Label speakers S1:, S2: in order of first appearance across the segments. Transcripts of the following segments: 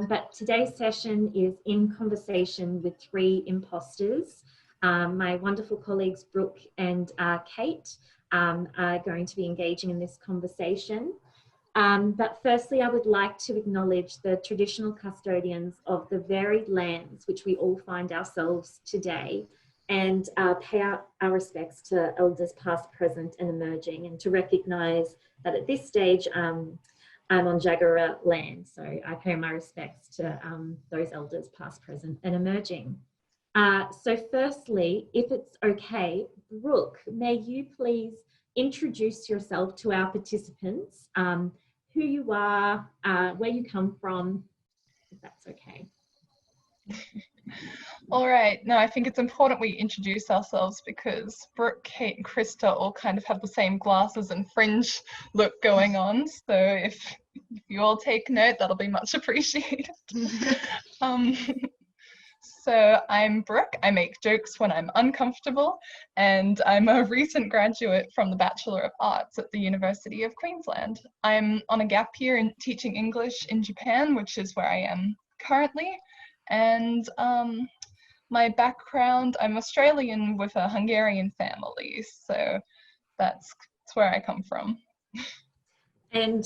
S1: but today's session is in conversation with three imposters. My wonderful colleagues Brooke and Kate are going to be engaging in this conversation. But firstly, I would like to acknowledge the traditional custodians of the varied lands which we all find ourselves today, and pay our respects to elders past, present and emerging, and to recognise that at this stage I'm on Jagera land, so I pay my respects to those elders past, present and emerging. So firstly, if it's okay, Brooke, may you please introduce yourself to our participants, who you are, where you come from, if that's okay.
S2: All right, no, I think it's important we introduce ourselves because Brooke, Kate and Krista all kind of have the same glasses and fringe look going on. So if you all take note, that'll be much appreciated. So I'm Brooke, I make jokes when I'm uncomfortable, and I'm a recent graduate from the Bachelor of Arts at the University of Queensland. I'm on a gap year in teaching English in Japan, which is where I am currently. And my background, I'm Australian with a Hungarian family, so that's where I come from.
S1: And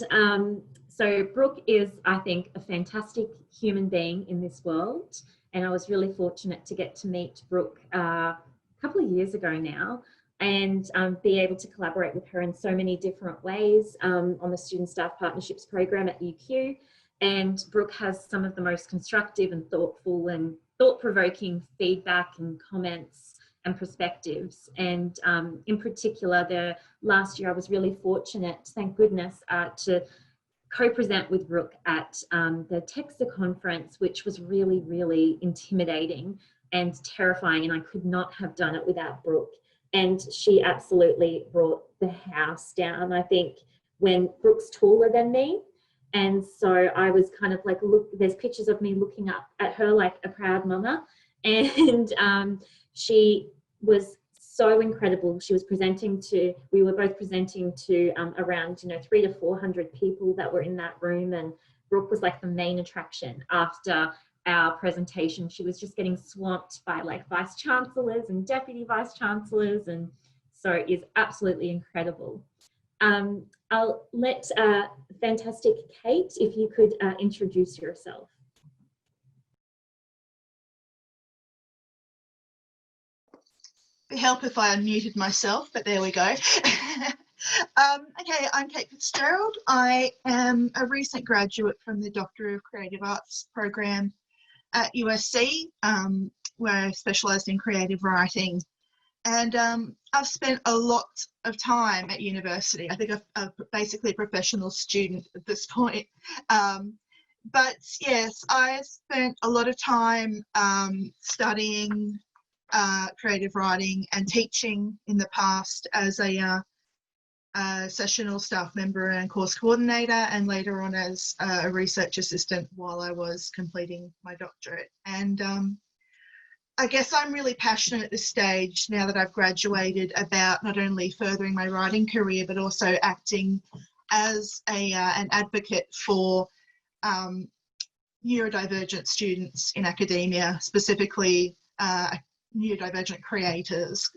S1: so Brooke is, I think, a fantastic human being in this world. And I was really fortunate to get to meet Brooke a couple of years ago now, and be able to collaborate with her in so many different ways on the Student Staff Partnerships program at UQ. And Brooke has some of the most constructive and thoughtful and thought-provoking feedback and comments and perspectives. And in particular, the last year I was really fortunate, thank goodness, to co-present with Brooke at the Texter conference, which was really, really intimidating and terrifying, and I could not have done it without Brooke. And she absolutely brought the house down. I think when Brooke's taller than me, and so I was kind of like, look, there's pictures of me looking up at her like a proud mama, and she was so incredible. She was presenting to, we were both presenting to around, 300 to 400 people that were in that room, and Brooke was like the main attraction. After our presentation, she was just getting swamped by like vice chancellors and deputy vice chancellors, and so it is absolutely incredible. I'll let fantastic Kate, if you could introduce yourself.
S3: It'd help if I unmuted myself, but there we go. Okay, I'm Kate Fitzgerald. I am a recent graduate from the Doctor of Creative Arts program at USC, where I specialised in creative writing. And I've spent a lot of time at university. I think I'm basically a professional student at this point. But yes, I spent a lot of time studying creative writing and teaching in the past as a sessional staff member and course coordinator, and later on as a research assistant while I was completing my doctorate. And I guess I'm really passionate at this stage, now that I've graduated, about not only furthering my writing career, but also acting as an advocate for neurodivergent students in academia, specifically neurodivergent creators,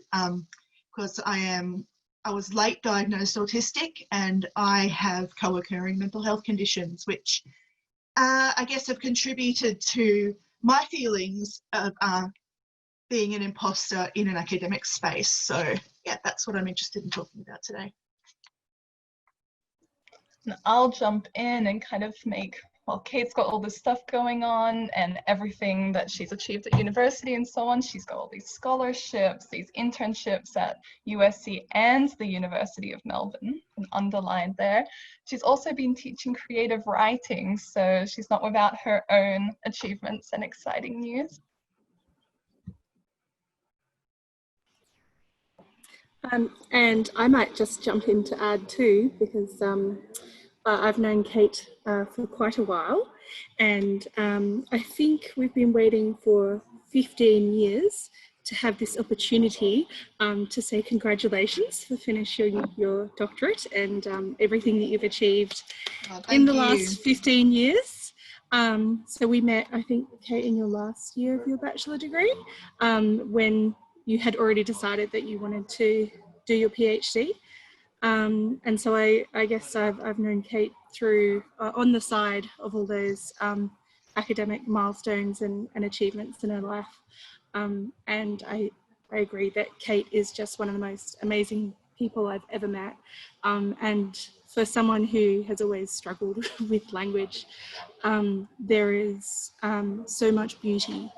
S3: because I was late diagnosed autistic, and I have co-occurring mental health conditions, which I guess have contributed to my feelings of being an imposter in an academic space. So yeah, that's what I'm interested in talking about today.
S2: I'll jump in and kind of make, well, Kate's got all this stuff going on and everything that she's achieved at university and so on. She's got all these scholarships, these internships at USC and the University of Melbourne, and underlined there. She's also been teaching creative writing, so she's not without her own achievements and exciting news.
S4: And I might just jump in to add too, because I've known Kate for quite a while, and I think we've been waiting for 15 years to have this opportunity to say congratulations for finishing your doctorate and everything that you've achieved in the last 15 years. So we met, I think, Kate, in your last year of your bachelor degree, when you had already decided that you wanted to do your PhD. And so I guess I've known Kate through, on the side of all those academic milestones and achievements in her life. And I agree that Kate is just one of the most amazing people I've ever met. And for someone who has always struggled with language, there is so much beauty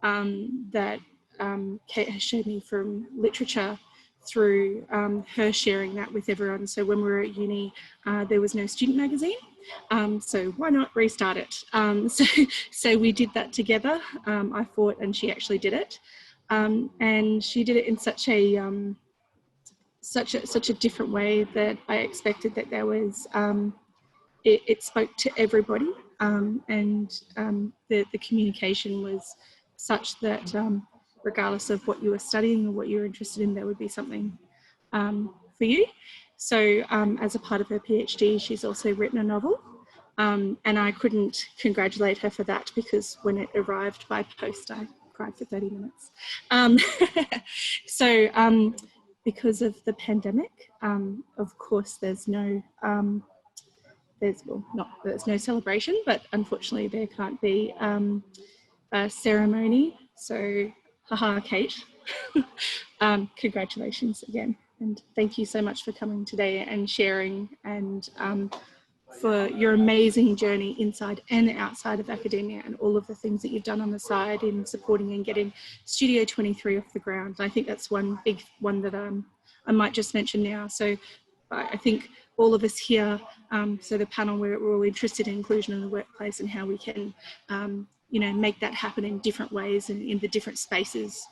S4: that Kate has showed me from literature through her sharing that with everyone. So when we were at uni, there was no student magazine. So why not restart it? So we did that together. I fought and she actually did it. And she did it in such a different way that I expected that there was, it spoke to everybody, and the communication was such that regardless of what you were studying or what you were interested in, there would be something for you. So as a part of her PhD, she's also written a novel, and I couldn't congratulate her for that because when it arrived by post, I cried for 30 minutes. So because of the pandemic, of course, there's no there's no celebration, but unfortunately there can't be a ceremony. So, haha, Kate, congratulations again. And thank you so much for coming today and sharing, and for your amazing journey inside and outside of academia and all of the things that you've done on the side in supporting and getting Studio 23 off the ground. I think that's one big one that I might just mention now. So I think all of us here, so the panel, we're all interested in inclusion in the workplace and how we can make that happen in different ways and in the different spaces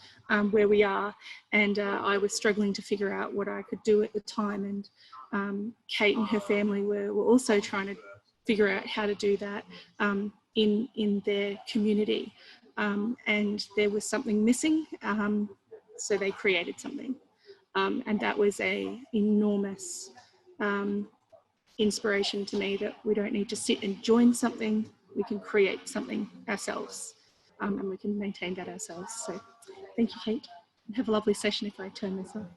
S4: where we are. And I was struggling to figure out what I could do at the time, and Kate and her family were also trying to figure out how to do that in their community. And there was something missing, so they created something. And that was a enormous inspiration to me, that we don't need to sit and join something, we can create something ourselves, and we can maintain that ourselves. So thank you, Kate, and have a lovely session if I turn this on.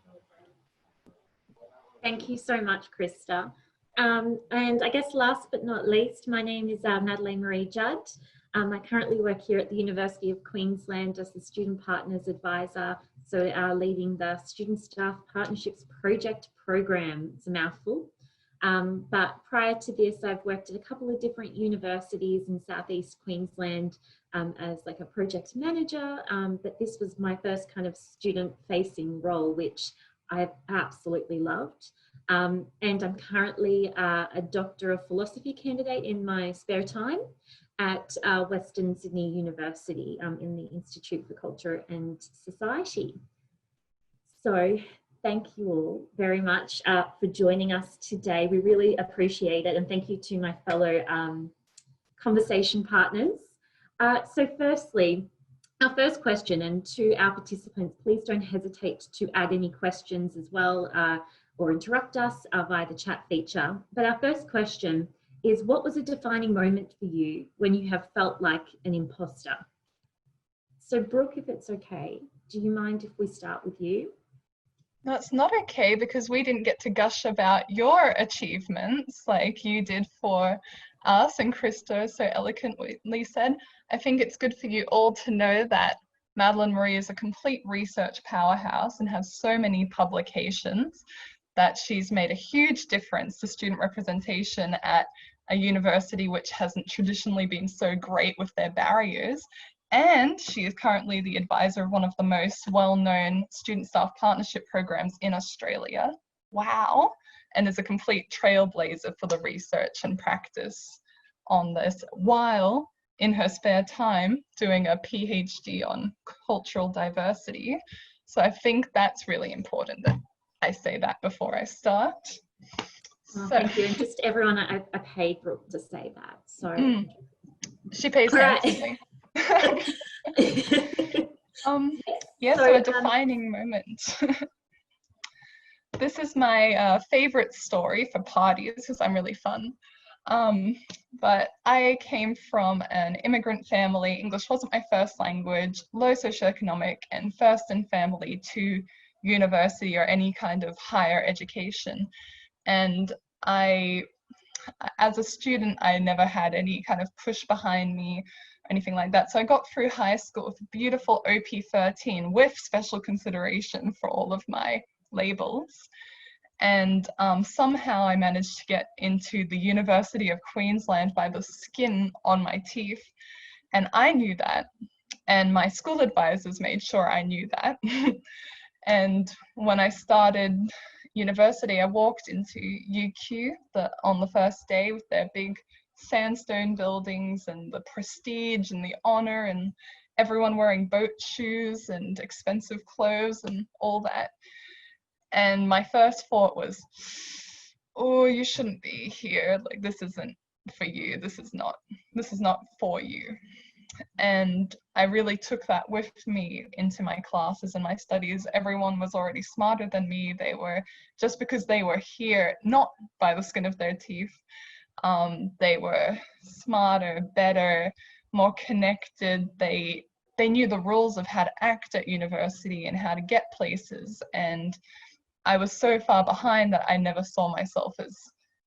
S1: Thank you so much, Krista. And I guess last but not least, my name is Madelaine-Marie Judd. I currently work here at the University of Queensland as the Student Partners Advisor, so leading the Student Staff Partnerships Project Program. It's a mouthful. But prior to this, I've worked at a couple of different universities in Southeast Queensland as like a project manager, but this was my first kind of student-facing role, which I've absolutely loved. And I'm currently a Doctor of Philosophy candidate in my spare time at Western Sydney University in the Institute for Culture and Society. So thank you all very much for joining us today. We really appreciate it, and thank you to my fellow conversation partners. So firstly, our first question, and to our participants, please don't hesitate to add any questions as well or interrupt us via the chat feature. But our first question is, what was a defining moment for you when you have felt like an imposter? So Brooke, if it's okay, do you mind if we start with you?
S2: That's not okay, because we didn't get to gush about your achievements like you did for us, and Krista so eloquently said. I think it's good for you all to know that Madelaine-Marie is a complete research powerhouse and has so many publications, that she's made a huge difference to student representation at a university which hasn't traditionally been so great with their barriers. And she is currently the advisor of one of the most well-known student staff partnership programs in Australia. Wow. And is a complete trailblazer for the research and practice on this, while in her spare time doing a PhD on cultural diversity. So I think that's really important that I say that before I start.
S1: Oh, thank you. And just everyone, I paid Brooke to say that. So
S2: she pays handsomely. Yeah, so a defining moment. This is my favorite story for parties, because I'm really fun. But I came from an immigrant family. English wasn't my first language, low socioeconomic, and first in family to university or any kind of higher education. And as a student, I never had any kind of push behind me or anything like that. So I got through high school with a beautiful OP13 with special consideration for all of my labels. And somehow I managed to get into the University of Queensland by the skin on my teeth. And I knew that. And my school advisors made sure I knew that. And when I started university, I walked into UQ on the first day with their big sandstone buildings and the prestige and the honor and everyone wearing boat shoes and expensive clothes and all that. And my first thought was, oh, you shouldn't be here. Like, this isn't for you. This is not for you. And I really took that with me into my classes and my studies. Everyone was already smarter than me. They were, just because they were here, not by the skin of their teeth, they were smarter, better, more connected. They knew the rules of how to act at university and how to get places. And I was so far behind that I never saw myself as,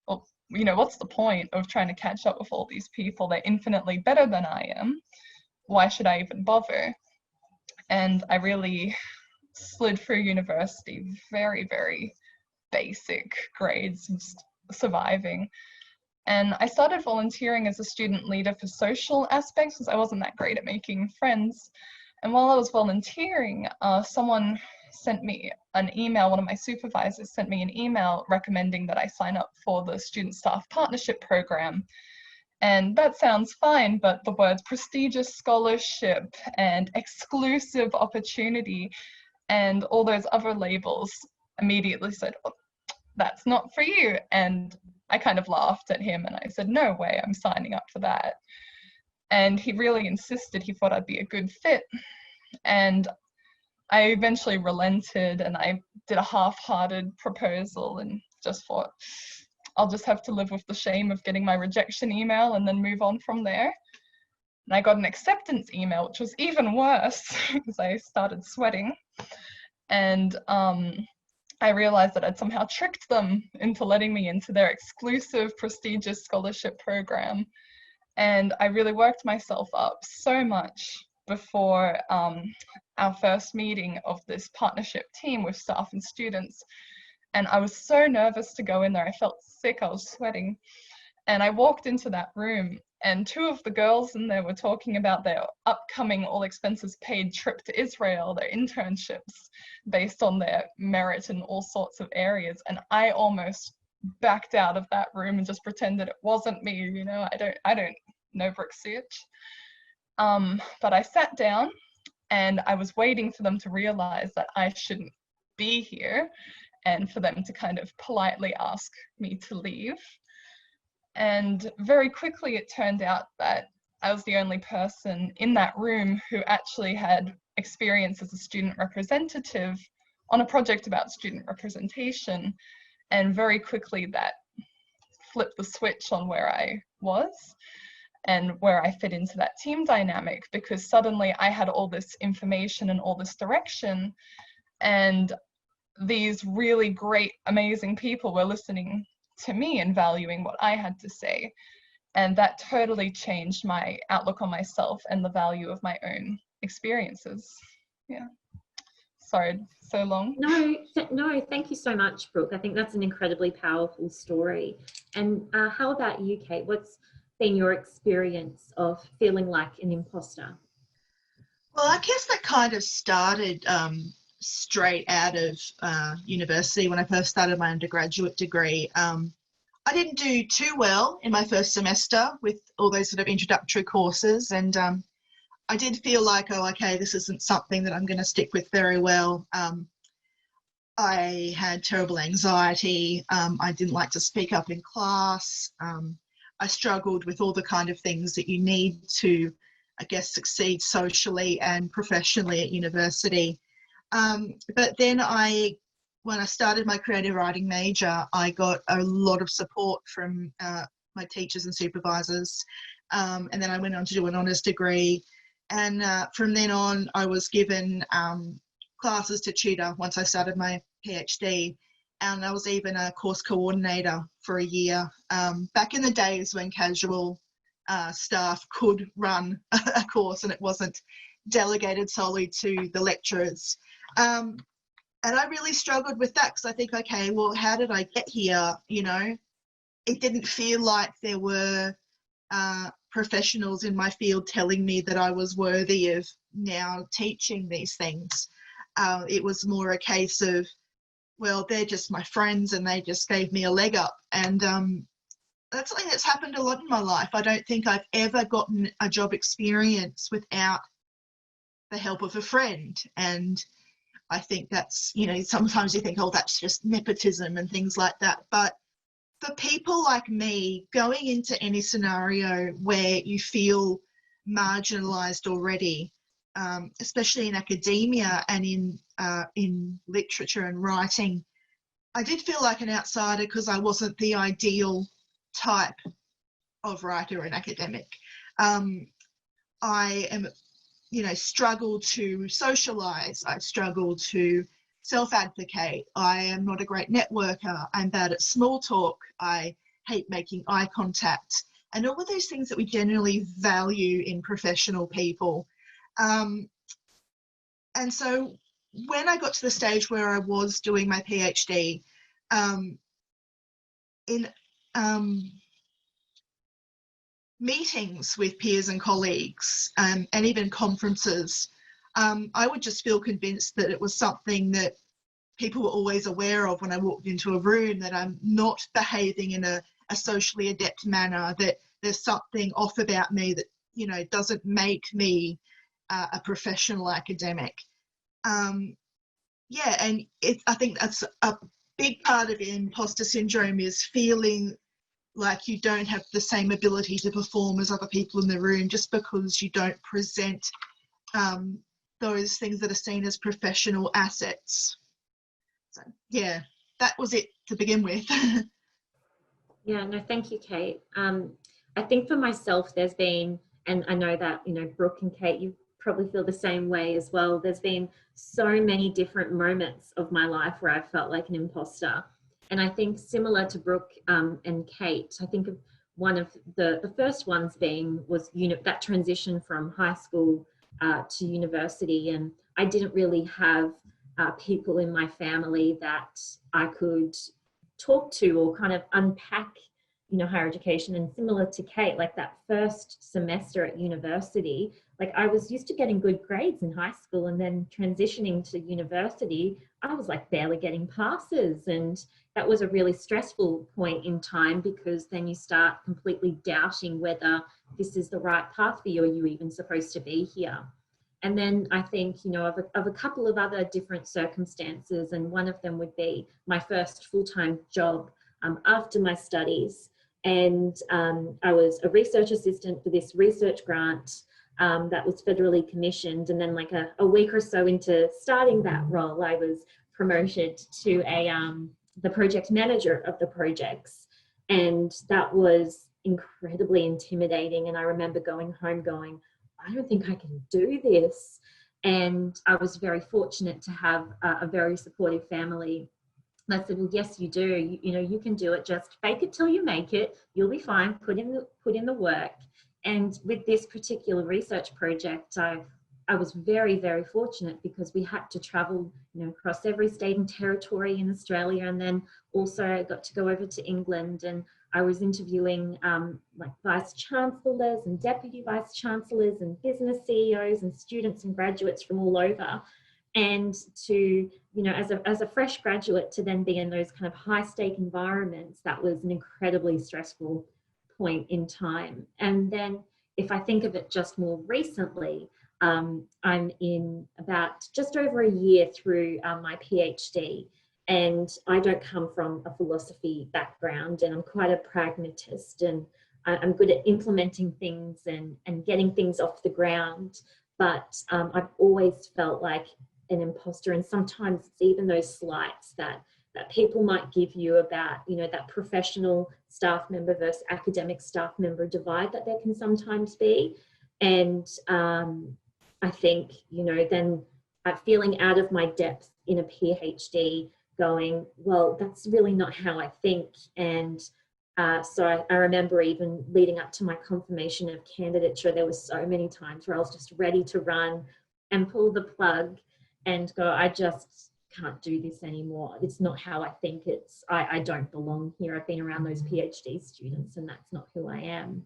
S2: well, you know, what's the point of trying to catch up with all these people? They're infinitely better than I am. Why should I even bother? And I really slid through university, very, very basic grades, just surviving. And I started volunteering as a student leader for social aspects because I wasn't that great at making friends. And while I was volunteering, someone sent me an email, one of my supervisors sent me an email recommending that I sign up for the Student Staff Partnership Program. And that sounds fine, but the words prestigious scholarship and exclusive opportunity and all those other labels immediately said, oh, that's not for you. And I kind of laughed at him and I said, no way, I'm signing up for that. And he really insisted. He thought I'd be a good fit. And I eventually relented and I did a half-hearted proposal and just thought, I'll just have to live with the shame of getting my rejection email and then move on from there. And I got an acceptance email, which was even worse because I started sweating. And I realized that I'd somehow tricked them into letting me into their exclusive, prestigious scholarship program. And I really worked myself up so much before our first meeting of this partnership team with staff and students. And I was so nervous to go in there. I felt sick, I was sweating. And I walked into that room and two of the girls in there were talking about their upcoming all expenses paid trip to Israel, their internships based on their merit in all sorts of areas. And I almost backed out of that room and just pretended it wasn't me, you know, I don't know Brooke Szucs. But I sat down and I was waiting for them to realize that I shouldn't be here and for them to kind of politely ask me to leave. And very quickly it turned out that I was the only person in that room who actually had experience as a student representative on a project about student representation. And very quickly that flipped the switch on where I was and where I fit into that team dynamic, because suddenly I had all this information and all this direction, and these really great, amazing people were listening to me and valuing what I had to say. And that totally changed my outlook on myself and the value of my own experiences. Yeah. Sorry, so long.
S1: No, thank you so much, Brooke. I think that's an incredibly powerful story. And how about you, Kate? What's been your experience of feeling like an imposter?
S3: Well, I guess that kind of started straight out of university when I first started my undergraduate degree. I didn't do too well in my first semester with all those sort of introductory courses, and I did feel like, oh, okay, this isn't something that I'm going to stick with very well. I had terrible anxiety. I didn't like to speak up in class. I struggled with all the kind of things that you need to, I guess, succeed socially and professionally at university. But then when I started my creative writing major, I got a lot of support from my teachers and supervisors. And then I went on to do an honours degree. And from then on, I was given classes to tutor once I started my PhD. And I was even a course coordinator for a year. Back in the days when casual staff could run a course and it wasn't delegated solely to the lecturers. And I really struggled with that because I think, okay, well, how did I get here? You know, it didn't feel like there were professionals in my field telling me that I was worthy of now teaching these things. It was more a case of, well, they're just my friends and they just gave me a leg up. And that's something that's happened a lot in my life. I don't think I've ever gotten a job experience without the help of a friend. And I think that's, you know, sometimes you think, oh, that's just nepotism and things like that. But for people like me, going into any scenario where you feel marginalised already, especially in academia and in literature and writing, I did feel like an outsider because I wasn't the ideal type of writer and academic. I am, you know, struggle to socialise. I struggle to self-advocate. I am not a great networker. I'm bad at small talk. I hate making eye contact. And all of those things that we generally value in professional people. And so when I got to the stage where I was doing my PhD, in meetings with peers and colleagues, and even conferences, I would just feel convinced that it was something that people were always aware of when I walked into a room, that I'm not behaving in a socially adept manner, that there's something off about me that, you know, doesn't make me a professional academic. Yeah, and I think that's a big part of imposter syndrome, is feeling like you don't have the same ability to perform as other people in the room just because you don't present those things that are seen as professional assets. So yeah, that was it to begin with.
S1: Yeah, no, thank you, Kate. I think for myself, there's been, and I know that, you know, Brooke and Kate, you probably feel the same way as well. There's been so many different moments of my life where I felt like an imposter. And I think similar to Brooke and Kate, I think of one of the first ones was that transition from high school to university. And I didn't really have people in my family that I could talk to or kind of unpack, you know, higher education. And similar to Kate, like that first semester at university, like I was used to getting good grades in high school, and then transitioning to university, I was like barely getting passes. And that was a really stressful point in time, because then you start completely doubting whether this is the right path for you, or you even supposed to be here. And then I think, you know, of a couple of other different circumstances, and one of them would be my first full-time job after my studies. And I was a research assistant for this research grant that was federally commissioned. And then like a week or so into starting that role, I was promoted to the project manager of the projects. And that was incredibly intimidating. And I remember going home going, I don't think I can do this. And I was very fortunate to have a very supportive family. And I said, well, yes, you do. You know, you can do it. Just fake it till you make it. You'll be fine. Put in the work. And with this particular research project, I was very, very fortunate, because we had to travel, you know, across every state and territory in Australia. And then also I got to go over to England, and I was interviewing like vice chancellors and deputy vice chancellors and business CEOs and students and graduates from all over. And to, you know, as a fresh graduate, to then be in those kind of high stake environments, that was an incredibly stressful point in time. And then if I think of it just more recently, I'm in about just over a year through my PhD, and I don't come from a philosophy background, and I'm quite a pragmatist, and I'm good at implementing things and getting things off the ground. But I've always felt like an imposter, and sometimes it's even those slights that that people might give you about, you know, that professional staff member versus academic staff member divide that there can sometimes be. And I think, you know, then feeling out of my depth in a PhD, going, well, that's really not how I think. And so I remember even leading up to my confirmation of candidature, there were so many times where I was just ready to run and pull the plug and go, I just can't do this anymore. It's not how I think. I don't belong here. I've been around those PhD students and that's not who I am.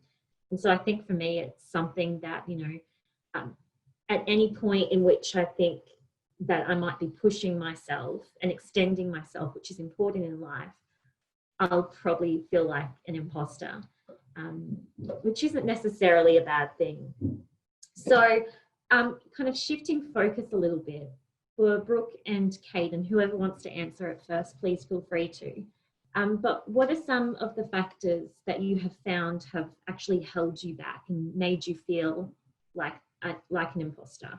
S1: And so I think for me, it's something that, you know, at any point in which I think that I might be pushing myself and extending myself, which is important in life, I'll probably feel like an imposter, which isn't necessarily a bad thing. So kind of shifting focus a little bit, for Brooke and Kate, and whoever wants to answer it first, please feel free to. But what are some of the factors that you have found have actually held you back and made you feel like an imposter?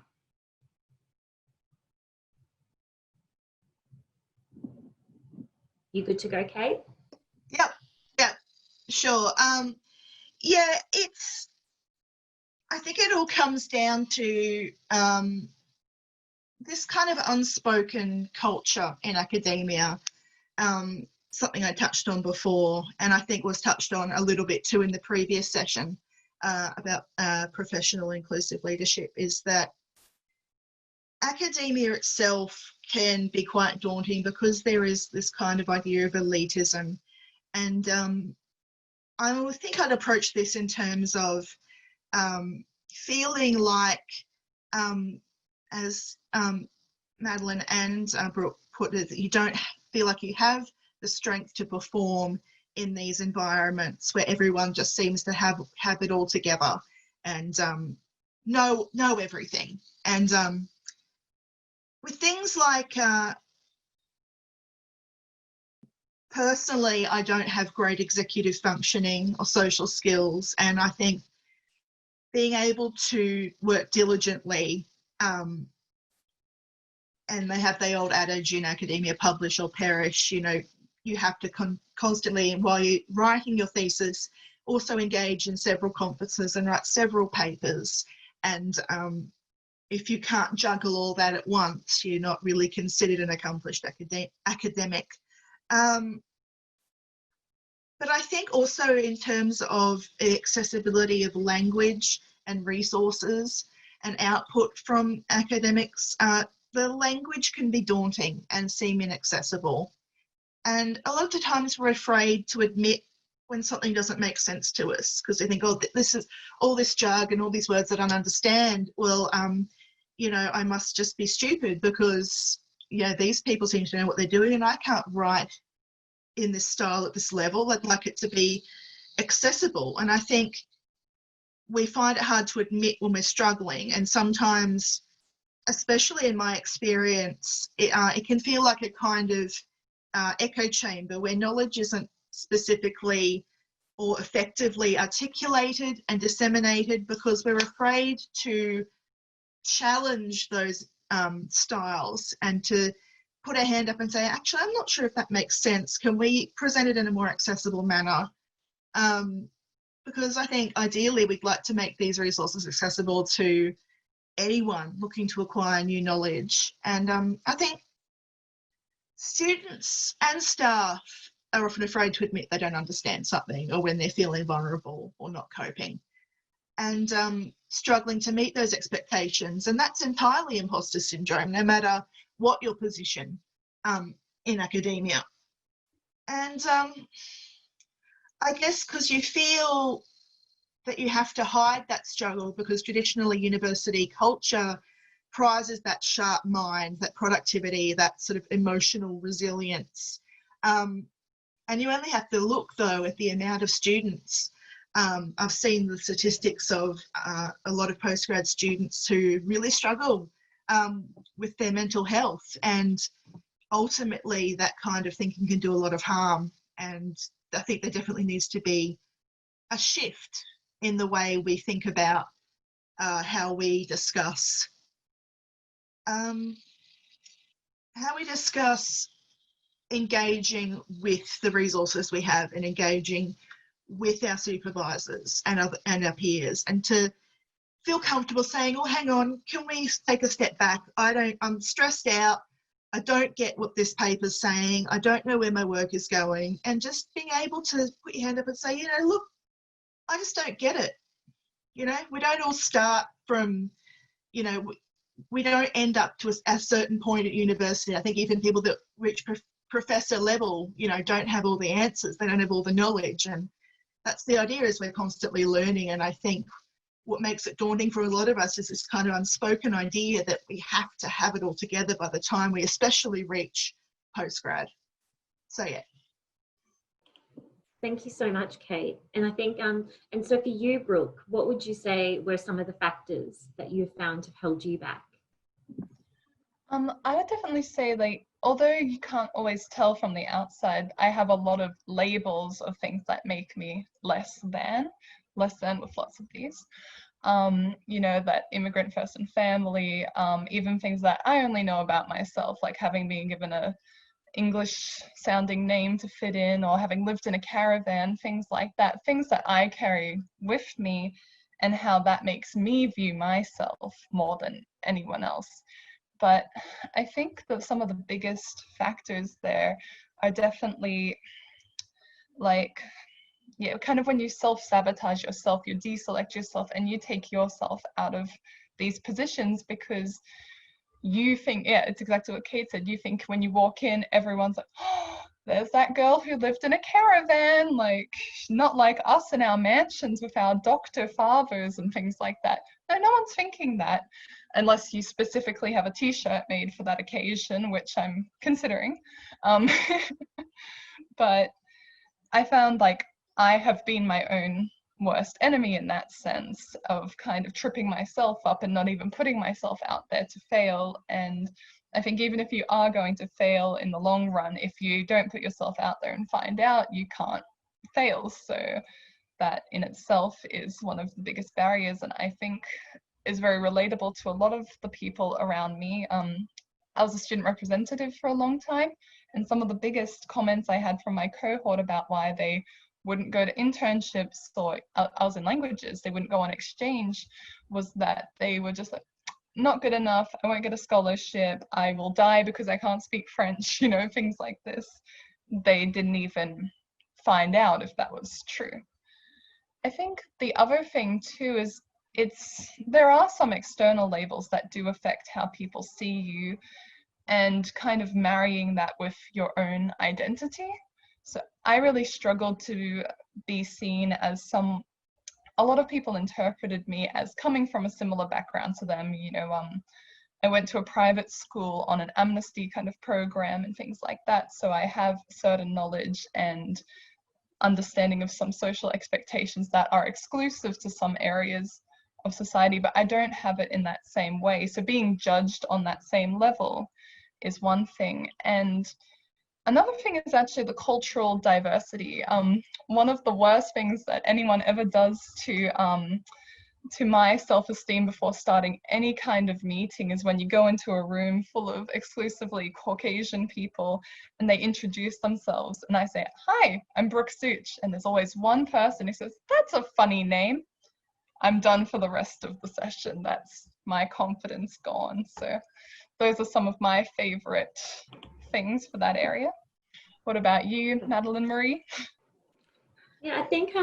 S1: You good to go, Kate?
S3: Yep, sure. Yeah, I think it all comes down to this kind of unspoken culture in academia, something I touched on before, and I think was touched on a little bit too in the previous session about professional inclusive leadership, is that academia itself can be quite daunting because there is this kind of idea of elitism. And I would think I'd approach this in terms of feeling like, as Madeleine and Brooke put it, that you don't feel like you have the strength to perform in these environments where everyone just seems to have it all together and know everything. And with things like, personally, I don't have great executive functioning or social skills, and I think being able to work diligently, and they have the old adage in academia, publish or perish, you know, you have to constantly, while you're writing your thesis, also engage in several conferences and write several papers. And if you can't juggle all that at once, you're not really considered an accomplished academic. But I think also in terms of accessibility of language and resources and output from academics, the language can be daunting and seem inaccessible. And a lot of the times we're afraid to admit when something doesn't make sense to us because we think, oh, this is all this jargon, all these words that I don't understand. Well, you know, I must just be stupid because, yeah, these people seem to know what they're doing and I can't write in this style at this level. I'd like it to be accessible. And I think we find it hard to admit when we're struggling, and sometimes, especially in my experience, it can feel like a kind of echo chamber where knowledge isn't specifically or effectively articulated and disseminated because we're afraid to challenge those styles and to put our hand up and say, actually, I'm not sure if that makes sense. Can we present it in a more accessible manner? Because I think ideally we'd like to make these resources accessible to anyone looking to acquire new knowledge. And I think students and staff are often afraid to admit they don't understand something or when they're feeling vulnerable or not coping and struggling to meet those expectations. And that's entirely imposter syndrome, no matter what your position in academia. And I guess because you feel that you have to hide that struggle because traditionally university culture prizes that sharp mind, that productivity, that sort of emotional resilience. And you only have to look, though, at the amount of students. I've seen the statistics of a lot of postgrad students who really struggle with their mental health, and ultimately that kind of thinking can do a lot of harm. And I think there definitely needs to be a shift in the way we think about how we discuss engaging with the resources we have and engaging with our supervisors and our peers, and to feel comfortable saying, oh, hang on, can we take a step back? I'm stressed out. I don't get what this paper's saying. I don't know where my work is going. And just being able to put your hand up and say, look, I just don't get it. We don't all start from, we don't end up to a certain point at university. I think even people that reach professor level, don't have all the answers. They don't have all the knowledge. And that's the idea, is we're constantly learning. And I think what makes it daunting for a lot of us is this kind of unspoken idea that we have to have it all together by the time we especially reach postgrad. So yeah.
S1: Thank you so much, Kate. And I think, and so for you, Brooke, what would you say were some of the factors that you found have held you back?
S2: I would definitely say, although you can't always tell from the outside, I have a lot of labels of things that make me less than with lots of these. That immigrant first and family, even things that I only know about myself, like having been given a English sounding name to fit in, or having lived in a caravan, things like that, things that I carry with me, and how that makes me view myself more than anyone else. But I think that some of the biggest factors there are definitely kind of when you self-sabotage yourself, you deselect yourself, and you take yourself out of these positions because you think, it's exactly what Kate said, you think when you walk in, everyone's like, oh, there's that girl who lived in a caravan, not like us in our mansions with our doctor fathers and things like that. No one's thinking that, unless you specifically have a t-shirt made for that occasion, which I'm considering. But I found I have been my own worst enemy in that sense of kind of tripping myself up and not even putting myself out there to fail. And I think even if you are going to fail in the long run, if you don't put yourself out there and find out, you can't fail. So that in itself is one of the biggest barriers, and I think is very relatable to a lot of the people around me. I was a student representative for a long time, and some of the biggest comments I had from my cohort about why they wouldn't go to internships, or I was in languages, they wouldn't go on exchange, was that they were just not good enough, I won't get a scholarship, I will die because I can't speak French, things like this. They didn't even find out if that was true. I think the other thing too is there are some external labels that do affect how people see you, and kind of marrying that with your own identity. So I really struggled to be seen as a lot of people interpreted me as coming from a similar background to them. I went to a private school on an amnesty kind of program and things like that. So I have certain knowledge and understanding of some social expectations that are exclusive to some areas of society, but I don't have it in that same way. So being judged on that same level is one thing. And another thing is actually the cultural diversity. One of the worst things that anyone ever does to my self-esteem before starting any kind of meeting is when you go into a room full of exclusively Caucasian people and they introduce themselves, and I say, hi, I'm Brooke Szucs, and there's always one person who says, that's a funny name. I'm done for the rest of the session. That's my confidence gone. So those are some of my favorite things for that area. What about you, Madelaine-Marie?
S1: Yeah, I think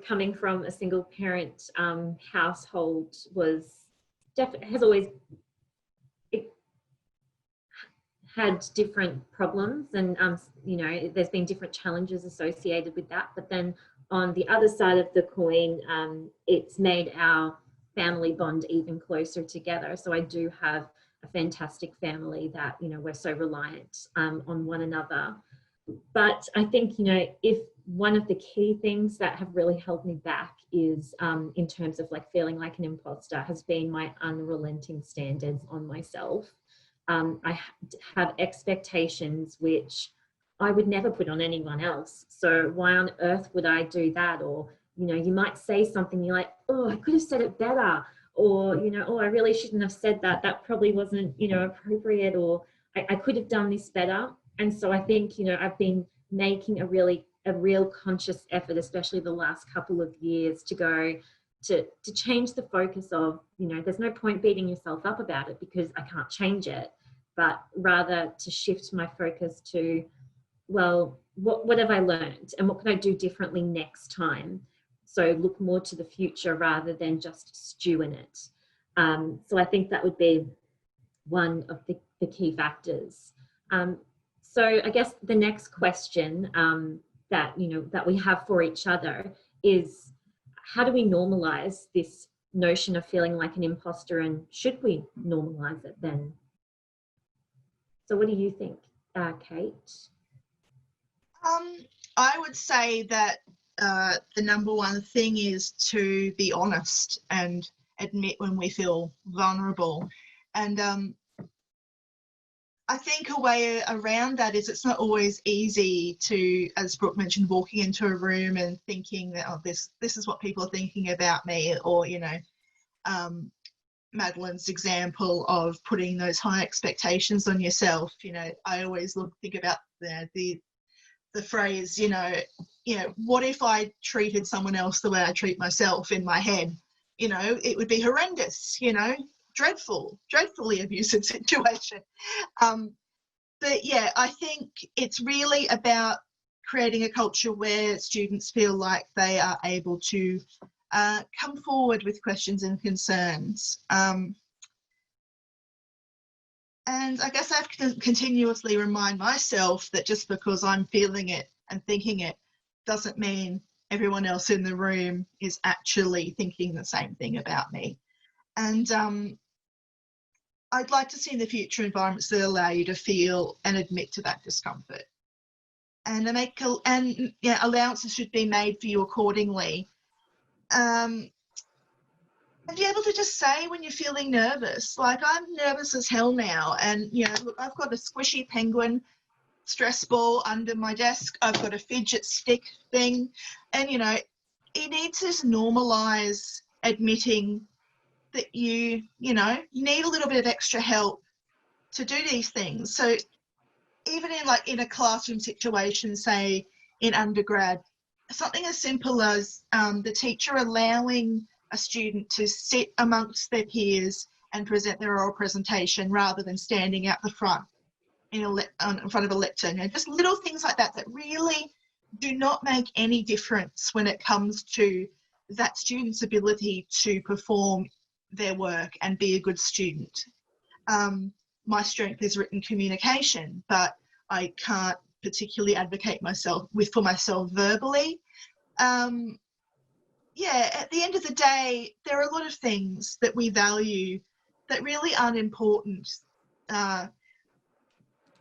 S1: coming from a single parent household has always had different problems, and there's been different challenges associated with that. But then on the other side of the coin, it's made our family bond even closer together. So I do have a fantastic family that, we're so reliant on one another. But I think, if one of the key things that have really held me back is in terms of feeling like an imposter, has been my unrelenting standards on myself. I have expectations which I would never put on anyone else. So why on earth would I do that? Or, you might say something, you're like, oh, I could have said it better. Or, oh, I really shouldn't have said that. That probably wasn't, appropriate. Or I could have done this better. And so I think, you know, I've been making a real conscious effort, especially the last couple of years, to go to change the focus of, you know, there's no point beating yourself up about it because I can't change it, but rather to shift my focus to, well, what have I learned and what can I do differently next time? So look more to the future rather than just stew in it. So I think that would be one of the key factors. So I guess the next question that we have for each other is, how do we normalise this notion of feeling like an imposter, and should we normalise it then? So what do you think, Kate?
S3: I would say that the number one thing is to be honest and admit when we feel vulnerable. And I think a way around that is, it's not always easy to, as Brooke mentioned, walking into a room and thinking that, oh, this is what people are thinking about me, or, you know, Madeleine's example of putting those high expectations on yourself. You know, I always think about the phrase, you know, what if I treated someone else the way I treat myself in my head? You know, it would be horrendous, you know, dreadfully abusive situation. But yeah, I think it's really about creating a culture where students feel like they are able to come forward with questions and concerns. And I guess I have to continuously remind myself that just because I'm feeling it and thinking it doesn't mean everyone else in the room is actually thinking the same thing about me. And I'd like to see in the future environments that allow you to feel and admit to that discomfort. And allowances should be made for you accordingly. And be able to just say when you're feeling nervous, like, I'm nervous as hell now, and, you know, look, I've got a squishy penguin stress ball under my desk, I've got a fidget stick thing, and, you know, you need to just normalise admitting that you need a little bit of extra help to do these things. So even in a classroom situation, say in undergrad, something as simple as the teacher allowing a student to sit amongst their peers and present their oral presentation rather than standing out the front in front of a lectern. You know, just little things like that that really do not make any difference when it comes to that student's ability to perform their work and be a good student. My strength is written communication, but I can't particularly advocate for myself verbally. Yeah, at the end of the day, there are a lot of things that we value that really aren't important. And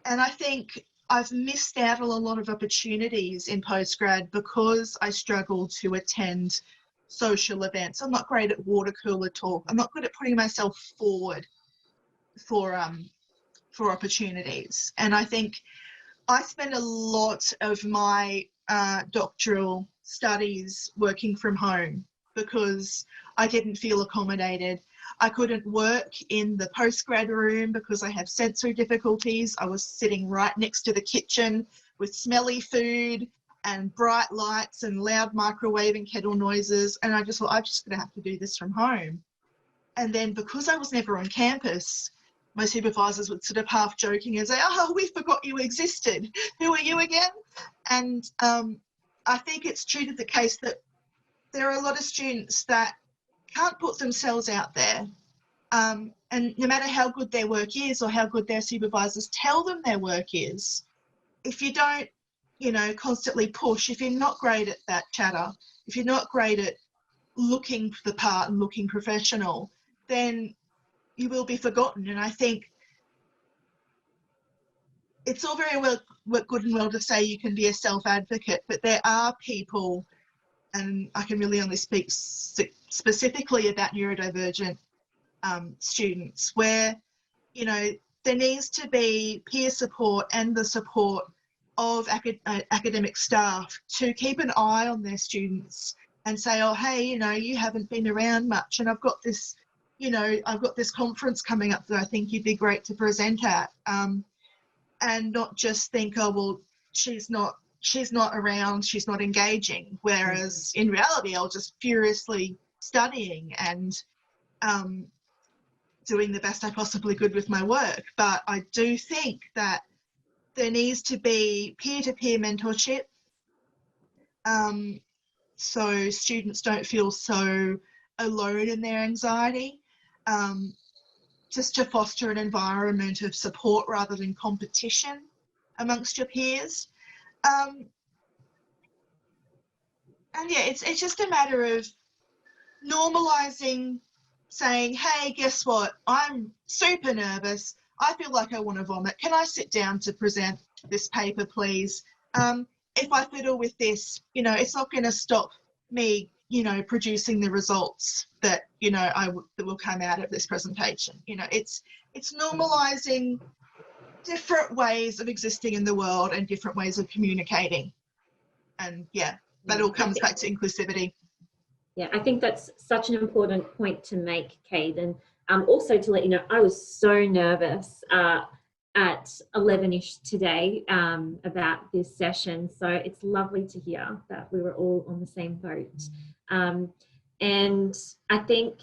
S3: I think I've missed out on a lot of opportunities in postgrad because I struggle to attend social events. I'm not great at water cooler talk. I'm not good at putting myself forward for opportunities. And I think I spend a lot of my doctoral studies working from home because I didn't feel accommodated. I couldn't work in the postgrad room because I have sensory difficulties. I was sitting right next to the kitchen with smelly food and bright lights and loud microwave and kettle noises, and I just thought, I'm just going to have to do this from home. And then because I was never on campus, my supervisors would sort of half joking and say, oh, we forgot you existed. Who are you again? And I think it's true to the case that there are a lot of students that can't put themselves out there. And no matter how good their work is or how good their supervisors tell them their work is, if you don't, you know, constantly push, if you're not great at that chatter, if you're not great at looking the part and looking professional, then you will be forgotten. And I think it's all very well good and well to say you can be a self-advocate, but there are people, and I can really only speak specifically about neurodivergent students, where, you know, there needs to be peer support and the support of academic staff to keep an eye on their students and say, oh, hey, you know, you haven't been around much, and I've got this, you know, I've got this conference coming up that I think you'd be great to present at. and not just think, oh, well, she's not around, she's not engaging. Whereas in reality, I was just furiously studying and doing the best I possibly could with my work. But I do think that there needs to be peer-to-peer mentorship, so students don't feel so alone in their anxiety, just to foster an environment of support rather than competition amongst your peers. And yeah, it's just a matter of normalising, saying, hey, guess what? I'm super nervous. I feel like I want to vomit. Can I sit down to present this paper, please? If I fiddle with this, you know, it's not going to stop me, you know, producing the results that, you know, that will come out of this presentation. You know, it's normalising different ways of existing in the world and different ways of communicating. And yeah, that all comes back to inclusivity.
S1: Yeah, I think that's such an important point to make, Kate. And also to let you know, I was so nervous at 11-ish today about this session. So it's lovely to hear that we were all on the same boat. And I think,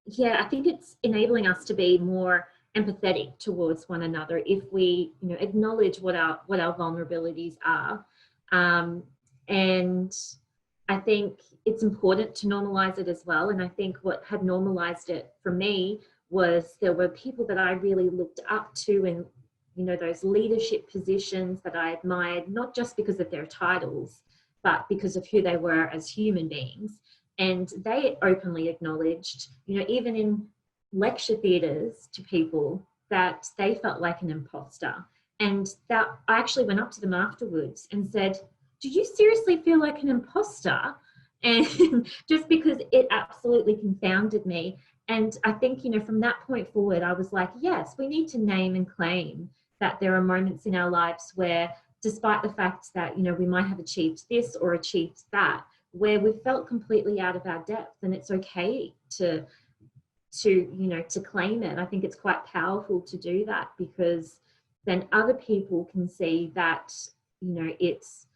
S1: yeah, I think it's enabling us to be more empathetic towards one another if we, you know, acknowledge what our vulnerabilities are. And I think it's important to normalise it as well. And I think what had normalised it for me was there were people that I really looked up to in, you know, those leadership positions that I admired, not just because of their titles, but because of who they were as human beings. And they openly acknowledged, you know, even in lecture theatres to people, that they felt like an imposter. And that I actually went up to them afterwards and said, do you seriously feel like an imposter? And just because it absolutely confounded me. And I think, you know, from that point forward, I was like, yes, we need to name and claim that there are moments in our lives where, despite the fact that, you know, we might have achieved this or achieved that, where we felt completely out of our depth, and it's okay to you know, to claim it. I think it's quite powerful to do that, because then other people can see that, you know, it's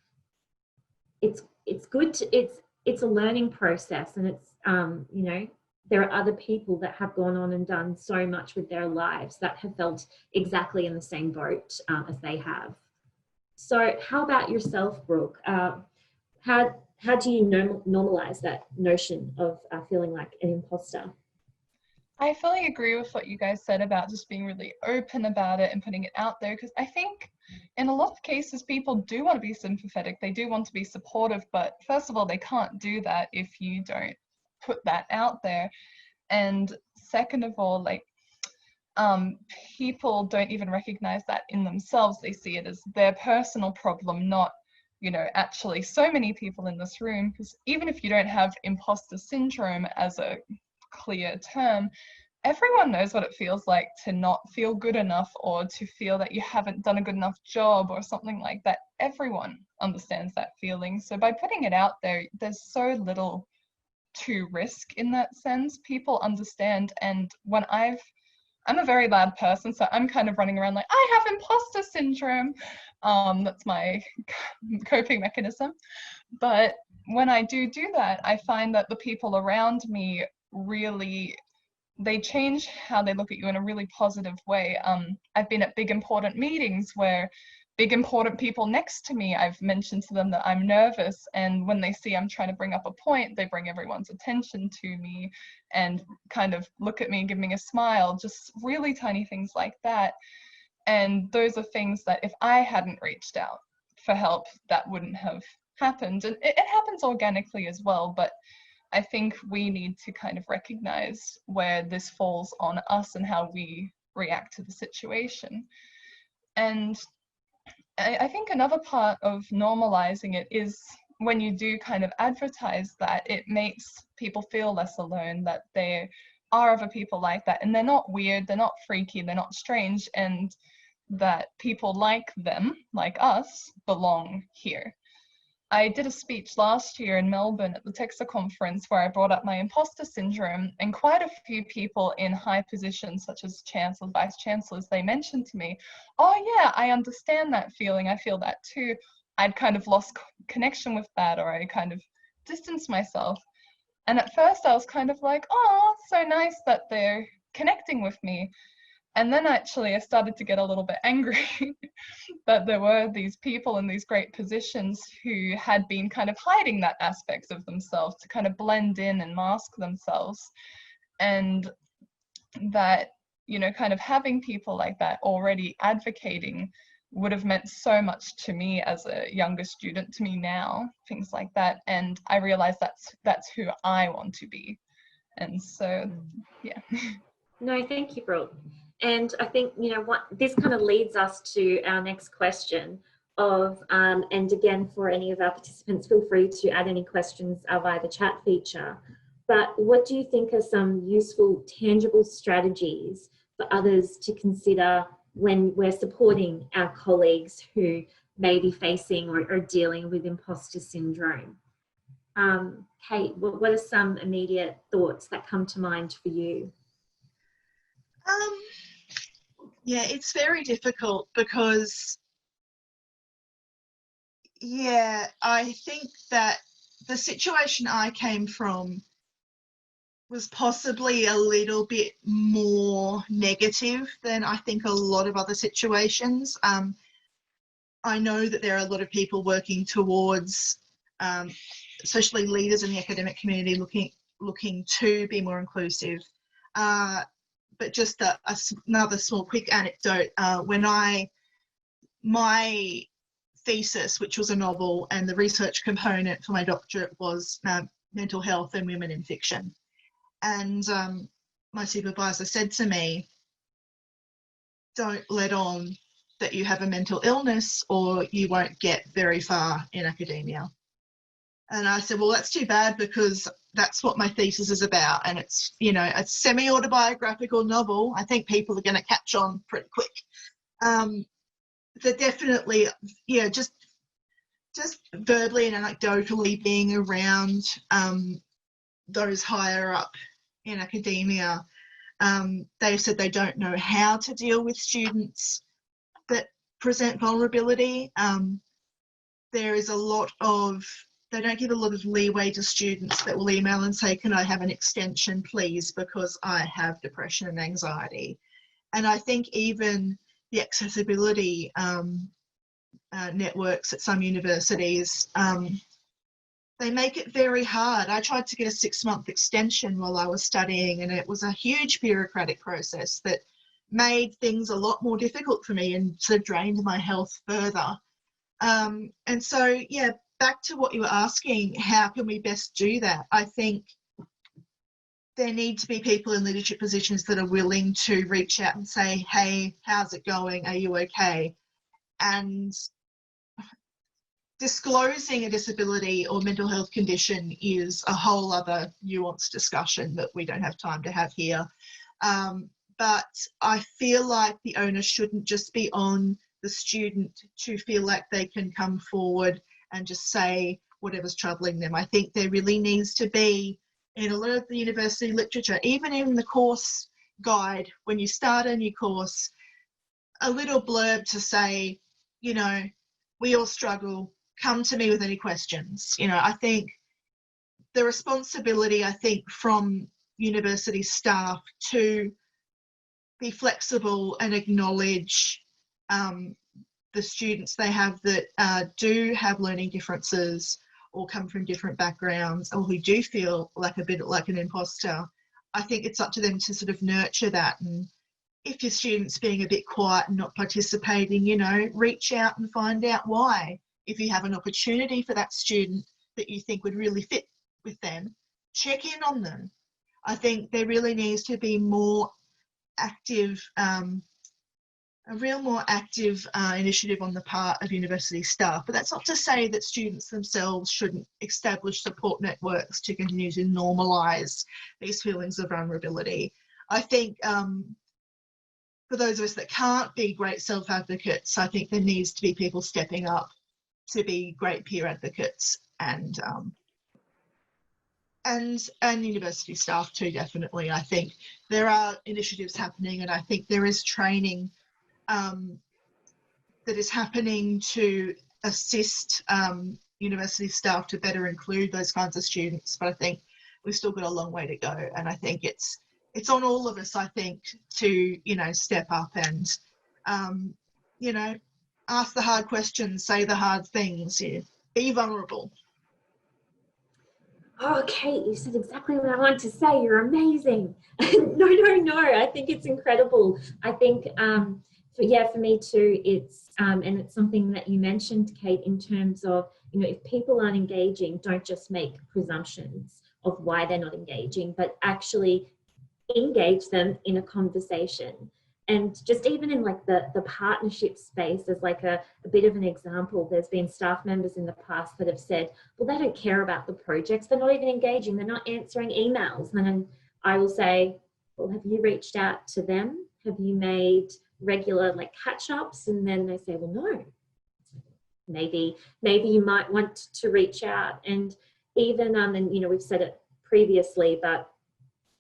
S1: good to, it's a learning process, and it's you know, there are other people that have gone on and done so much with their lives that have felt exactly in the same boat as they have. So how about yourself, Brooke? How do you normalise that notion of feeling like an imposter?
S2: I fully agree with what you guys said about just being really open about it and putting it out there, because I think in a lot of cases people do want to be sympathetic, they do want to be supportive, but first of all, they can't do that if you don't put that out there. And second of all, like, people don't even recognize that in themselves. They see it as their personal problem, not, you know, actually so many people in this room, because even if you don't have imposter syndrome as a clear term, everyone knows what it feels like to not feel good enough, or to feel that you haven't done a good enough job or something like that. Everyone understands that feeling. So by putting it out there, there's so little to risk in that sense. People understand. And when I'm a very loud person, so I'm kind of running around like, I have imposter syndrome. That's my coping mechanism. But when I do that, I find that the people around me really, they change how they look at you in a really positive way. I've been at big important meetings where big important people next to me, I've mentioned to them that I'm nervous, and when they see I'm trying to bring up a point, they bring everyone's attention to me and kind of look at me and give me a smile, just really tiny things like that. And those are things that if I hadn't reached out for help, that wouldn't have happened. And it happens organically as well, but I think we need to kind of recognize where this falls on us and how we react to the situation. And I think another part of normalizing it is when you do kind of advertise that, it makes people feel less alone, that there are other people like that, and they're not weird, they're not freaky, they're not strange, and that people like them, like us, belong here. I did a speech last year in Melbourne at the TEXA conference where I brought up my imposter syndrome, and quite a few people in high positions such as chancellors, vice chancellors, they mentioned to me, oh yeah, I understand that feeling, I feel that too. I'd kind of lost connection with that, or I kind of distanced myself. And at first I was kind of like, oh, so nice that they're connecting with me. And then actually I started to get a little bit angry that there were these people in these great positions who had been kind of hiding that aspect of themselves to kind of blend in and mask themselves. And that, you know, kind of having people like that already advocating would have meant so much to me as a younger student, to me now, things like that. And I realized that's who I want to be. And so, yeah.
S1: No, thank you, Brooke. And I think, you know, what this kind of leads us to our next question of, and again, for any of our participants, feel free to add any questions via the chat feature. But what do you think are some useful, tangible strategies for others to consider when we're supporting our colleagues who may be facing or dealing with imposter syndrome? Kate, what are some immediate thoughts that come to mind for you?
S3: Yeah, it's very difficult because, yeah, I think that the situation I came from was possibly a little bit more negative than I think a lot of other situations. I know that there are a lot of people working towards, especially leaders in the academic community, looking to be more inclusive. But just another small quick anecdote, when my thesis, which was a novel, and the research component for my doctorate was mental health and women in fiction. And my supervisor said to me, don't let on that you have a mental illness or you won't get very far in academia. And I said, well, that's too bad because that's what my thesis is about. And it's, you know, a semi-autobiographical novel. I think people are going to catch on pretty quick. That definitely, yeah, just verbally and anecdotally being around those higher up in academia, they've said they don't know how to deal with students that present vulnerability. There is a lot of, they don't give a lot of leeway to students that will email and say, can I have an extension please, because I have depression and anxiety. And I think even the accessibility networks at some universities, they make it very hard. I tried to get a 6-month extension while I was studying, and it was a huge bureaucratic process that made things a lot more difficult for me and sort of drained my health further. And so, yeah, back to what you were asking, how can we best do that? I think there need to be people in leadership positions that are willing to reach out and say, hey, how's it going? Are you okay? And disclosing a disability or mental health condition is a whole other nuanced discussion that we don't have time to have here. But I feel like the onus shouldn't just be on the student to feel like they can come forward and just say whatever's troubling them. I think there really needs to be, in a lot of the university literature, even in the course guide, when you start a new course, a little blurb to say, you know, we all struggle, come to me with any questions. You know, I think the responsibility, from university staff to be flexible and acknowledge the students they have that do have learning differences or come from different backgrounds or who do feel like a bit like an imposter. I think it's up to them to sort of nurture that. And if your student's being a bit quiet and not participating, you know, reach out and find out why. If you have an opportunity for that student that you think would really fit with them, check in on them. I think there really needs to be more active, a real more active initiative on the part of university staff. But that's not to say that students themselves shouldn't establish support networks to continue to normalise these feelings of vulnerability. I think for those of us that can't be great self-advocates, I think there needs to be people stepping up to be great peer advocates, and university staff too, definitely. I think there are initiatives happening, and I think there is training that is happening to assist university staff to better include those kinds of students. But I think we've still got a long way to go, and I think it's on all of us, I think, to step up and ask the hard questions, say the hard things, be vulnerable.
S1: Oh, Kate, you said exactly what I wanted to say. You're amazing. No. I think it's incredible. I think, for me too, it's, and it's something that you mentioned, Kate, in terms of, if people aren't engaging, don't just make presumptions of why they're not engaging, but actually engage them in a conversation. And just even in like the partnership space, as like a bit of an example, there's been staff members in the past that have said, well, they don't care about the projects. They're not even engaging. They're not answering emails. And then I will say, well, have you reached out to them? Have you made regular like catch-ups? And then they say, well, no. Maybe you might want to reach out. And even, and we've said it previously, but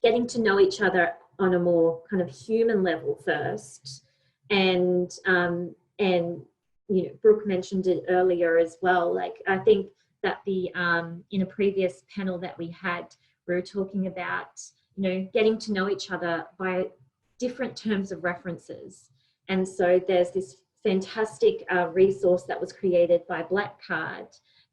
S1: getting to know each other on a more kind of human level first, and Brooke mentioned it earlier as well. Like, I think that in a previous panel that we had, we were talking about getting to know each other by different terms of references. And so there's this fantastic resource that was created by Black Card,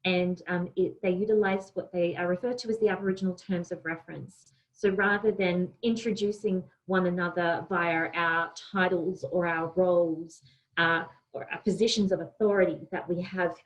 S1: and they utilised what they refer to as the Aboriginal terms of reference. So rather than introducing one another via our titles or our roles or our positions of authority that we have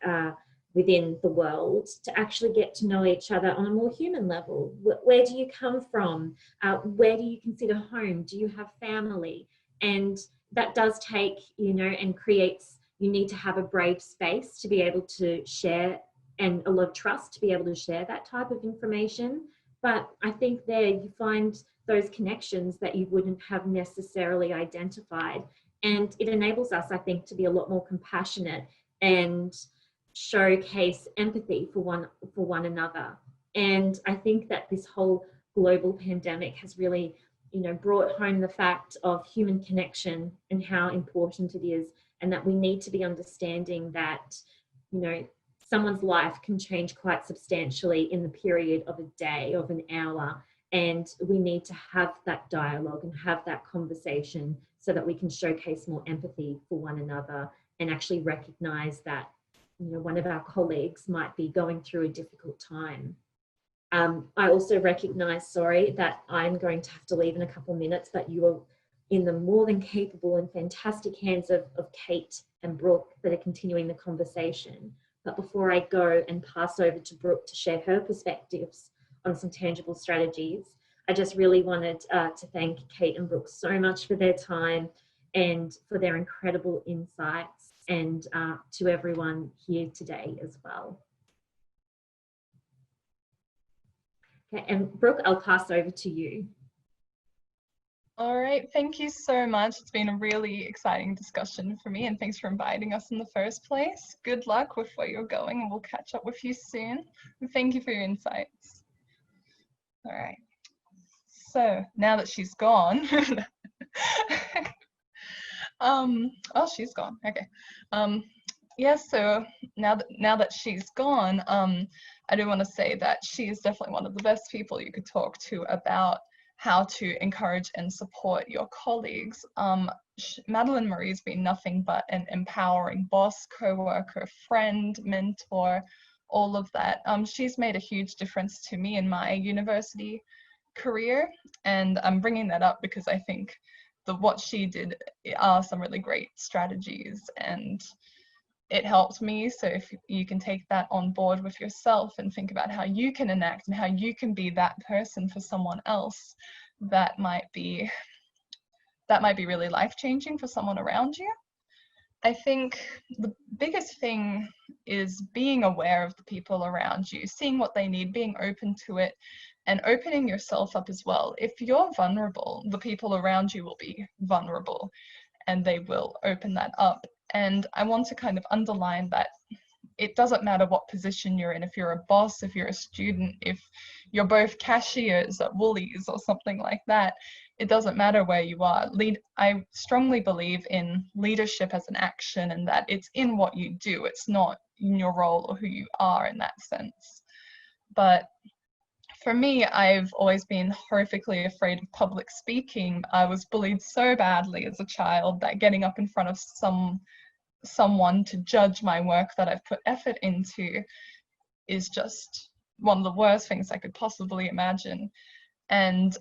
S1: within the world, to actually get to know each other on a more human level. Where do you come from? Where do you consider home? Do you have family? And that does take, and creates, you need to have a brave space to be able to share, and a lot of trust to be able to share that type of information. But I think there you find those connections that you wouldn't have necessarily identified. And it enables us, I think, to be a lot more compassionate and showcase empathy for one another. And I think that this whole global pandemic has really, brought home the fact of human connection and how important it is, and that we need to be understanding that, someone's life can change quite substantially in the period of a day, of an hour, and we need to have that dialogue and have that conversation so that we can showcase more empathy for one another, and actually recognise that one of our colleagues might be going through a difficult time. I also recognise, that I'm going to have to leave in a couple of minutes, but you are in the more than capable and fantastic hands of Kate and Brooke that are continuing the conversation. But before I go and pass over to Brooke to share her perspectives on some tangible strategies, I just really wanted to thank Kate and Brooke so much for their time and for their incredible insights, and to everyone here today as well. Okay, and Brooke, I'll pass over to you.
S2: All right, thank you so much. It's been a really exciting discussion for me, and thanks for inviting us in the first place. Good luck with where you're going, and we'll catch up with you soon. And thank you for your insights. All right, so now that she's gone, oh, she's gone, okay. Yeah, so now that she's gone, I do want to say that she is definitely one of the best people you could talk to about how to encourage and support your colleagues. Madelaine-Marie's been nothing but an empowering boss, co-worker, friend, mentor, all of that. She's made a huge difference to me in my university career, and I'm bringing that up because I think what she did are some really great strategies, and it helped me. So if you can take that on board with yourself and think about how you can enact and how you can be that person for someone else, that might be really life-changing for someone around you. I think the biggest thing is being aware of the people around you, seeing what they need, being open to it, and opening yourself up as well. If you're vulnerable, the people around you will be vulnerable, and they will open that up. And I want to kind of underline that it doesn't matter what position you're in, if you're a boss, if you're a student, if you're both cashiers at Woolies or something like that, it doesn't matter where you are. I strongly believe in leadership as an action, and that it's in what you do. It's not in your role or who you are in that sense. But for me, I've always been horrifically afraid of public speaking. I was bullied so badly as a child that getting up in front of someone to judge my work that I've put effort into is just one of the worst things I could possibly imagine. And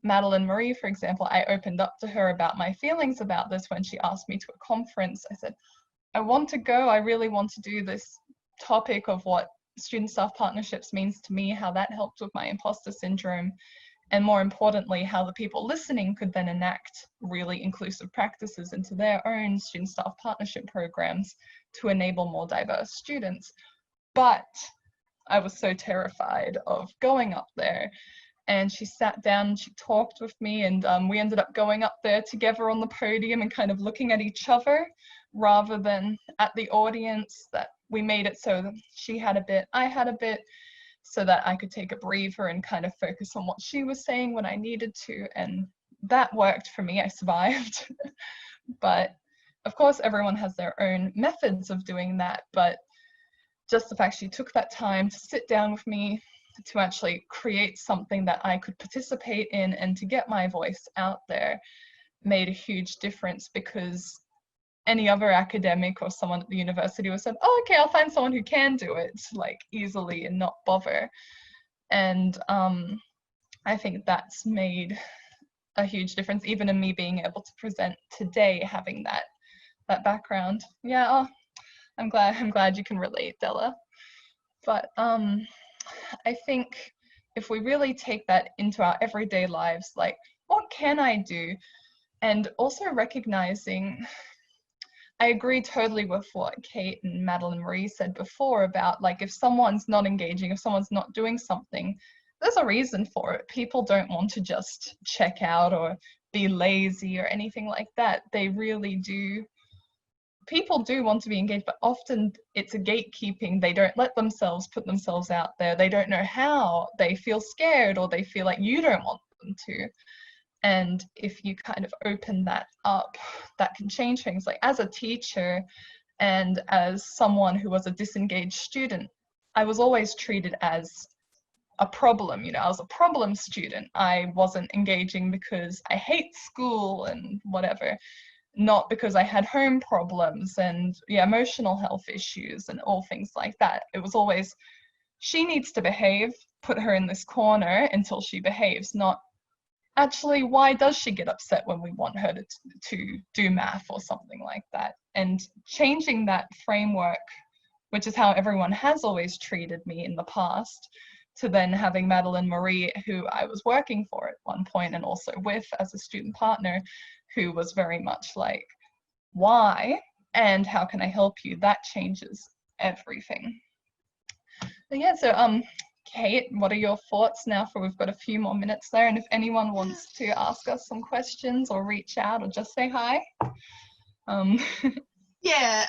S2: Madelaine-Marie, for example, I opened up to her about my feelings about this when she asked me to a conference. I said, I want to go, I really want to do this topic of what student staff partnerships means to me, how that helped with my imposter syndrome, and more importantly, how the people listening could then enact really inclusive practices into their own student staff partnership programs to enable more diverse students. But I was so terrified of going up there. And she sat down and she talked with me, and we ended up going up there together on the podium and kind of looking at each other rather than at the audience. That we made it so that she had a bit, I had a bit, so that I could take a breather and kind of focus on what she was saying when I needed to. And that worked for me. I survived. But of course, everyone has their own methods of doing that. But just the fact she took that time to sit down with me, to actually create something that I could participate in and to get my voice out there, made a huge difference, because any other academic or someone at the university would have said, oh, okay, I'll find someone who can do it, like, easily and not bother. And I think that's made a huge difference, even in me being able to present today, having that background. Yeah, oh, I'm glad you can relate, Della. But I think if we really take that into our everyday lives, like, what can I do? And also recognizing, I agree totally with what Kate and Madelaine-Marie said before about, like, if someone's not engaging, if someone's not doing something, there's a reason for it. People don't want to just check out or be lazy or anything like that. They really do. People do want to be engaged, but often it's a gatekeeping. They don't let themselves put themselves out there. They don't know how. They feel scared, or they feel like you don't want them to. And if you kind of open that up, that can change things. Like, as a teacher and as someone who was a disengaged student, I was always treated as a problem. You know, I was a problem student. I wasn't engaging because I hate school and whatever, not because I had home problems and emotional health issues and all things like that. It was always, she needs to behave, put her in this corner until she behaves, not actually, why does she get upset when we want her to do math or something like that? And changing that framework, which is how everyone has always treated me in the past, to then having Madelaine-Marie, who I was working for at one point and also with as a student partner, who was very much like, why and how can I help you? That changes everything. But yeah, so Kate, what are your thoughts now, for we've got a few more minutes there, and if anyone wants to ask us some questions or reach out or just say hi.
S3: Yeah,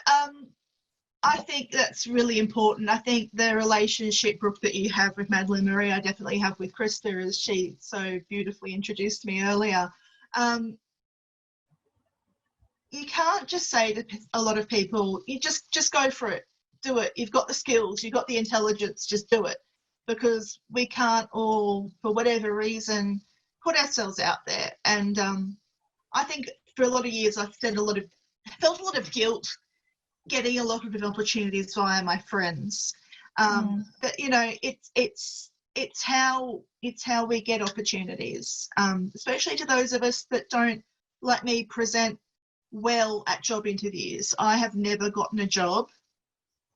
S3: I think that's really important. I think the relationship, Brooke, that you have with Madelaine-Marie, I definitely have with Krista, as she so beautifully introduced me earlier. You can't just say to a lot of people, you just go for it, do it. You've got the skills, you've got the intelligence, just do it. Because we can't all, for whatever reason, put ourselves out there. And I think for a lot of years I've felt a lot of guilt getting a lot of opportunities via my friends. But you know, it's how we get opportunities, especially to those of us that don't, like me, present well at job interviews. I have never gotten a job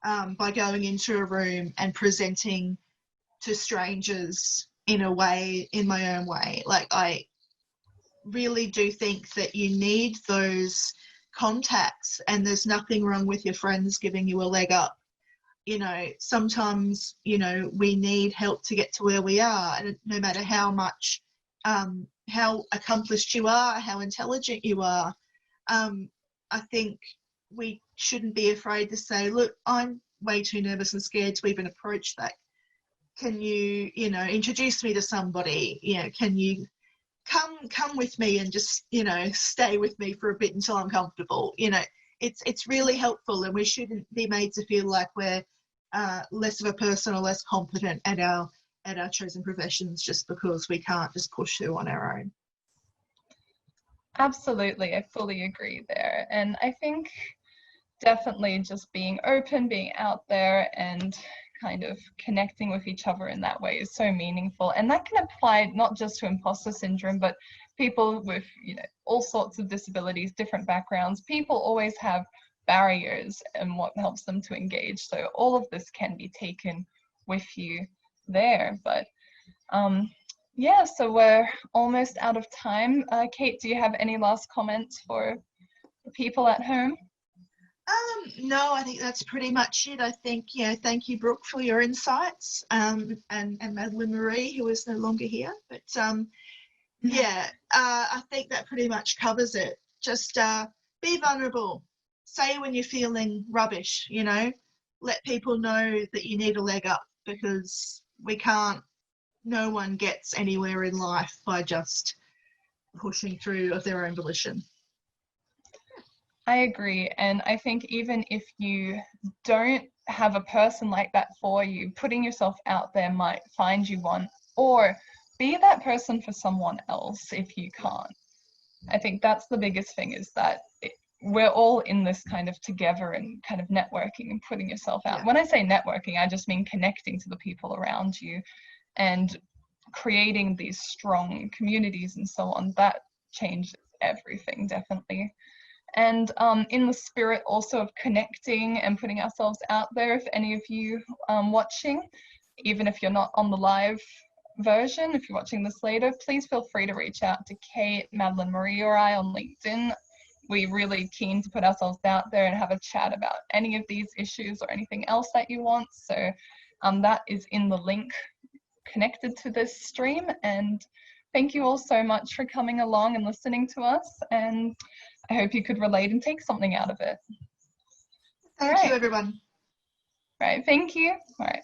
S3: by going into a room and presenting to strangers in my own way. Like, I really do think that you need those contacts, and there's nothing wrong with your friends giving you a leg up. You know, sometimes, you know, we need help to get to where we are, and no matter how much, how accomplished you are, how intelligent you are, I think we shouldn't be afraid to say, look, I'm way too nervous and scared to even approach that. Can you, you know, introduce me to somebody? You know, can you come with me and just, you know, stay with me for a bit until I'm comfortable? You know, it's really helpful, and we shouldn't be made to feel like we're less of a person or less competent at our chosen professions just because we can't just push through on our own.
S2: Absolutely, I fully agree there. And I think definitely just being open, being out there, and kind of connecting with each other in that way is so meaningful. And that can apply not just to imposter syndrome, but people with, you know, all sorts of disabilities, different backgrounds. People always have barriers and what helps them to engage. So all of this can be taken with you there. But yeah, so we're almost out of time. Kate, do you have any last comments for the people at home?
S3: No, I think that's pretty much it. I think, yeah, thank you, Brooke, for your insights, and Madelaine-Marie, who is no longer here. But yeah, I think that pretty much covers it. Just be vulnerable. Say when you're feeling rubbish, you know, let people know that you need a leg up, because no one gets anywhere in life by just pushing through of their own volition.
S2: I agree. And I think even if you don't have a person like that for you, putting yourself out there might find you one, or be that person for someone else if you can't. I think that's the biggest thing, is that we're all in this kind of together and kind of networking and putting yourself out.
S3: Yeah.
S2: When I say networking, I just mean connecting to the people around you and creating these strong communities and so on. That changes everything, definitely. And in the spirit also of connecting and putting ourselves out there, if any of you watching, even if you're not on the live version, if you're watching this later, please feel free to reach out to Kate, Madelaine-Marie, or I on LinkedIn. We're really keen to put ourselves out there and have a chat about any of these issues or anything else that you want. So that is in the link connected to this stream. And thank you all so much for coming along and listening to us. And I hope you could relate and take something out of it.
S3: Thank you, everyone.
S2: Right, thank you. All right.